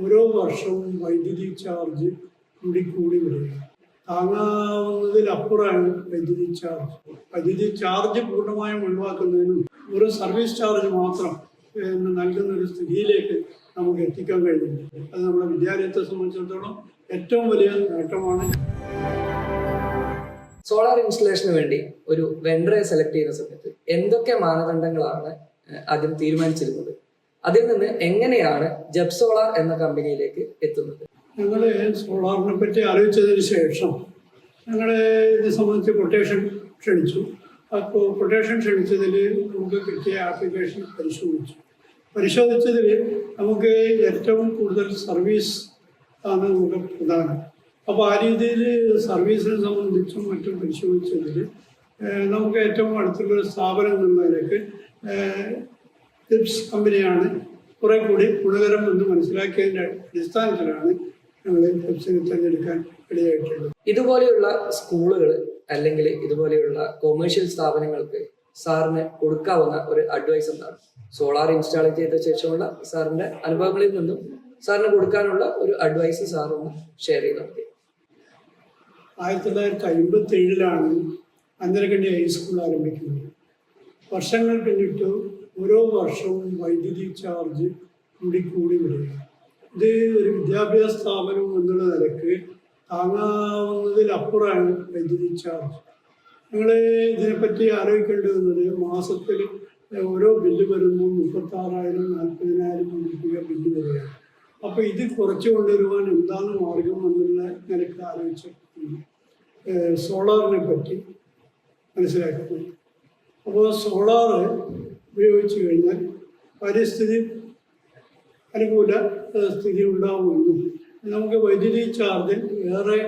ഓരോ വർഷവും വൈദ്യുതി ചാർജ് കൂടി വരികയാണ്. താങ്ങാവുന്നതിലപ്പുറമാണ് വൈദ്യുതി ചാർജ്. വൈദ്യുതി ചാർജ് പൂർണ്ണമായും ഒഴിവാക്കുന്നതിനും ഒരു സർവീസ് ചാർജ് മാത്രം നൽകുന്ന ഒരു സ്ഥിതിയിലേക്ക് നമുക്ക് എത്തിക്കാൻ കഴിയുന്നുണ്ട്. അത് നമ്മുടെ വിദ്യാലയത്തെ സംബന്ധിച്ചിടത്തോളം ഏറ്റവും വലിയ നേട്ടമാണ്. സോളാർ ഇൻസ്റ്റലേഷന് വേണ്ടി ഒരു വെണ്ടറെ സെലക്ട് ചെയ്യുന്ന സമയത്ത് എന്തൊക്കെ മാനദണ്ഡങ്ങളാണ് ആദ്യം തീരുമാനിച്ചിരുന്നത്? അതിൽ നിന്ന് എങ്ങനെയാണ് ജബ് സോളാർ എന്ന കമ്പനിയിലേക്ക് എത്തുന്നത്? ഞങ്ങൾ സോളാറിനെ പറ്റി ആലോചിച്ചതിന് ശേഷം ഞങ്ങൾ ഇതിനെ സംബന്ധിച്ച് കൊട്ടേഷൻ ക്ഷണിച്ചു. അപ്പോൾ കൊട്ടേഷൻ ക്ഷണിച്ചതിൽ നമുക്ക് കിട്ടിയ ആപ്ലിക്കേഷൻ പരിശോധിച്ചതിൽ നമുക്ക് ഏറ്റവും കൂടുതൽ സർവീസ് ആണ് നമുക്ക് പ്രധാനം. അപ്പോൾ ആ രീതിയിൽ സർവീസിനെ സംബന്ധിച്ചും മറ്റും പരിശോധിച്ചതിൽ നമുക്ക് ഏറ്റവും അടുത്തുള്ളൊരു സ്ഥാപനം എന്നുള്ളതിലേക്ക് ടിപ്സ് കമ്പനിയാണ് കുറെ കൂടി ഗുണകരം എന്ന് മനസ്സിലാക്കിയതിൻ്റെ അടിസ്ഥാനത്തിലാണ് ഞങ്ങൾ ടിപ്സിനെ തിരഞ്ഞെടുക്കാൻ ഇടയായിട്ടുള്ളത്. ഇതുപോലെയുള്ള സ്കൂളുകൾ അല്ലെങ്കിൽ ഇതുപോലെയുള്ള കൊമേഴ്ഷ്യൽ സ്ഥാപനങ്ങൾക്ക് സാറിന് കൊടുക്കാവുന്ന ഒരു അഡ്വൈസ് എന്താണ്? സോളാർ ഇൻസ്റ്റാൾ ചെയ്ത ശേഷമുള്ള സാറിന്റെ അനുഭവങ്ങളിൽ നിന്നും സാറിന് കൊടുക്കാനുള്ള ഒരു അഡ്വൈസ് സാറൊന്ന് ഷെയർ ചെയ്താൽ മതി. 1957 അഞ്ചരക്കണ്ടി ഹൈസ്കൂൾ ആരംഭിക്കുന്നത്. വർഷങ്ങൾ പിന്നിട്ട് ഓരോ വർഷവും വൈദ്യുതി ചാർജ് കൂടി വരികയാണ്. ഇത് ഒരു വിദ്യാഭ്യാസ സ്ഥാപനം എന്നുള്ള നിലക്ക് താങ്ങാവുന്നതിലപ്പുറമാണ് വൈദ്യുതി ചാർജ്. നിങ്ങൾ ഇതിനെപ്പറ്റി ആലോചിക്കേണ്ടത് മാസത്തിൽ ഓരോ ബില്ല് വരുമ്പോൾ 36,000 40,000 രൂപ ബില്ല് വരികയാണ്. അപ്പോൾ ഇത് കുറച്ച് കൊണ്ടുവരുവാൻ എന്താണ് മാർഗം എന്നുള്ള നിലക്ക് ആലോചിച്ച് സോളാറിനെ പറ്റി മനസ്സിലാക്കുന്നത്. അപ്പോൾ സോളാർ ഉപയോഗിച്ച് കഴിഞ്ഞാൽ പരിസ്ഥിതി അനുകൂല സ്ഥിതി ഉണ്ടാവുമെന്നും നമുക്ക് വൈദ്യുതി ചാർജിൽ ഏറെ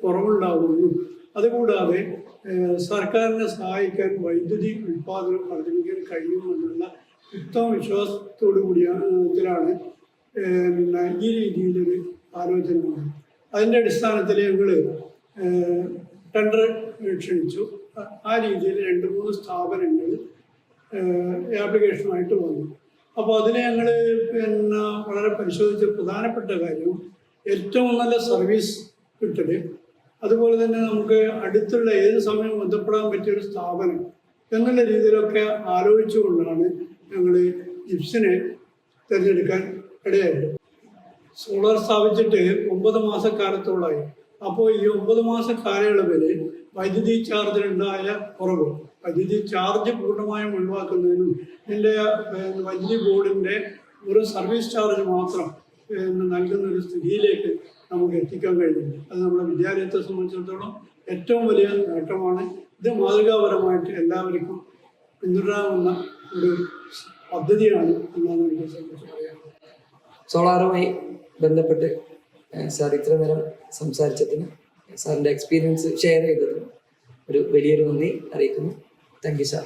കുറവുണ്ടാവുമെന്നും അതുകൂടാതെ സർക്കാരിനെ സഹായിക്കാൻ വൈദ്യുതി ഉൽപ്പാദനം വർദ്ധിപ്പിക്കാൻ കഴിയുമെന്നുള്ള ഉത്തമ വിശ്വാസത്തോടു കൂടിയാണ് ഈ രീതിയിലൊരു ആലോചന. അതിൻ്റെ അടിസ്ഥാനത്തിൽ ഞങ്ങൾ ടെൻഡർ ക്ഷണിച്ചു. ആ രീതിയിൽ 2-3 സ്ഥാപനങ്ങൾ ആപ്ലിക്കേഷനുമായിട്ട് വന്നു. അപ്പോൾ അതിനെ ഞങ്ങൾ വളരെ പരിശോധിച്ച പ്രധാനപ്പെട്ട കാര്യം ഏറ്റവും നല്ല സർവീസ് കിട്ടൽ, അതുപോലെ തന്നെ നമുക്ക് അടുത്തുള്ള ഏത് സമയവും ബന്ധപ്പെടാൻ പറ്റിയൊരു സ്ഥാപനം എന്നുള്ള രീതിയിലൊക്കെ ആലോചിച്ചുകൊണ്ടാണ് ഞങ്ങൾ ജിപ്സിനെ തിരഞ്ഞെടുക്കാൻ ഇടയായത്. സോളാർ സ്ഥാപിച്ചിട്ട് 9 മാസക്കാലത്തോളമായി. അപ്പോൾ ഈ 9 മാസ കാലയളവിൽ വൈദ്യുതി ചാർജിലുണ്ടായ കുറവ്, വൈദ്യുതി ചാർജ് പൂർണ്ണമായും ഒഴിവാക്കുന്നതിനും ഇതിൻ്റെ വൈദ്യുതി ബോർഡിൻ്റെ ഒരു സർവീസ് ചാർജ് മാത്രം നൽകുന്ന ഒരു സ്ഥിതിയിലേക്ക് നമുക്ക് എത്തിക്കാൻ കഴിയുന്നുണ്ട്. അത് നമ്മുടെ വിദ്യാലയത്തെ സംബന്ധിച്ചിടത്തോളം ഏറ്റവും വലിയ നേട്ടമാണ്. ഇത് മാതൃകാപരമായിട്ട് എല്ലാവർക്കും പിന്തുടരാവുന്ന ഒരു പദ്ധതിയാണ് എന്നാണ് എനിക്ക് സംബന്ധിച്ച് പറയാനുള്ളത്. സോളാറുമായി ബന്ധപ്പെട്ട് സാർ ഇത്ര നേരം സംസാരിച്ചതിന്, സാറിൻ്റെ എക്സ്പീരിയൻസ് ഷെയർ ചെയ്തതിന് ഒരു വലിയൊരു നന്ദി അറിയിക്കുന്നു. Thank you sir.